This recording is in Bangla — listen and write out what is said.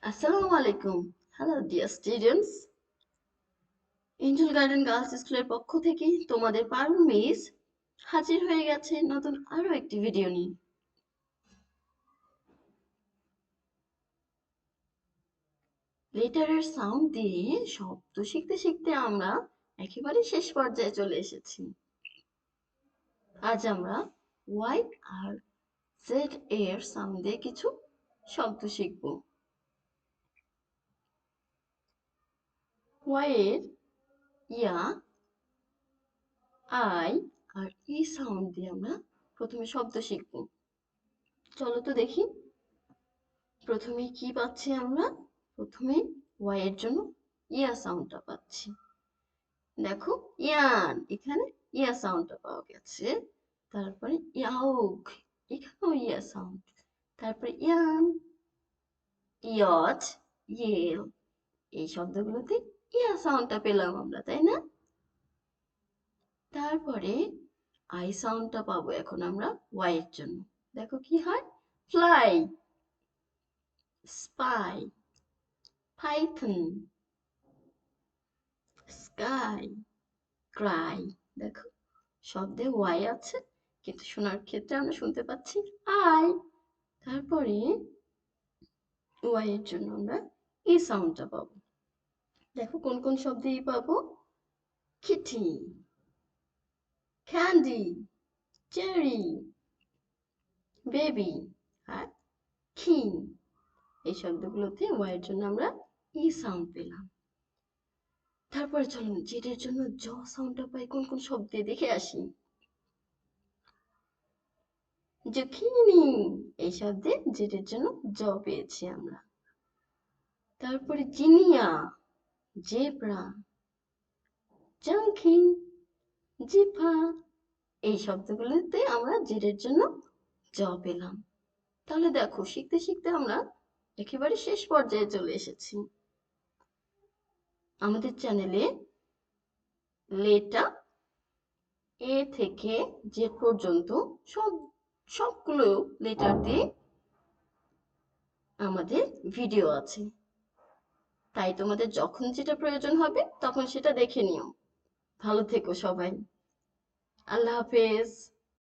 Assalamu alaikum. Hello dear students. Angel garden girls স্কুলের পক্ষ থেকে তোমাদের পারুল মিস হাজির হয়ে গেছে নতুন আরো একটি ভিডিও নিয়ে। লেটারের সাউন্ড দিয়ে শব্দ শিখতে শিখতে আমরা একেবারে শেষ পর্যায়ে চলে এসেছি। আজ আমরা ওয়াই আর জেড এর সাউন্ড দিয়ে কিছু শব্দ শিখব। ওয়াই এর ইয়া, আই আর ই সাউন্ড দিয়ে আমরা প্রথমে শব্দ শিখব। চলো তো দেখি। প্রথমে কি পাচ্ছি আমরা? প্রথমে ওয়াই এর জন্য ইয়া সাউন্ডটা পাচ্ছি। দেখো ইয়ান, এখানে ইয়া সাউন্ডটা পাওয়া গেছে। তারপরে ইয়াউক, এখানেও ইয়া সাউন্ড। তারপরে ইয়ান, ইয়ট, ইয়েল, এই শব্দগুলোতে ইয়া সাউন্ডটা পেলাম আমরা, তাই না? তারপরে আই সাউন্ডটা পাবো এখন আমরা ওয়াই এর জন্য। দেখো কি হয়? Fly, spy, Python, sky, Cry. দেখো শব্দে ওয়াই আছে, কিন্তু শোনার ক্ষেত্রে আমরা শুনতে পাচ্ছি আই। তারপরে ওয়াই এর জন্য আমরা ই সাউন্ডটা পাবো। দেখো কোন কোন শব্দে ই পাবো? কিটি, ক্যান্ডি, চেরি, বেবি আর কিং, এই শব্দগুলোতে ওয়াই এর জন্য আমরা ই সাউন্ড পেলাম। তারপরে চলুন জেড এর জন্য জ সাউন্ডটা পাই কোন কোন শব্দে দেখে আসি। জুকিনি, এই শব্দে জেডের জন্য জ পেয়েছি আমরা। তারপরে জিনিয়া, জেব্রা, জাঙ্কি, জিফা, এই শব্দগুলোতে আমরা জেডের জন্য জ পেলাম। তাহলে দেখো শিখতে শিখতে আমরা একেবারে শেষ পর্যায়ে চলে এসেছি। আমাদের চ্যানেলে লেটার এ থেকে জেড পর্যন্ত সবগুলো লেটার দিয়ে আমাদের ভিডিও আছে, তাই তোমাদের যখন যেটা প্রয়োজন হবে তখন সেটা দেখে নিও। ভালো থেকো সবাই। আল্লাহ হাফেজ।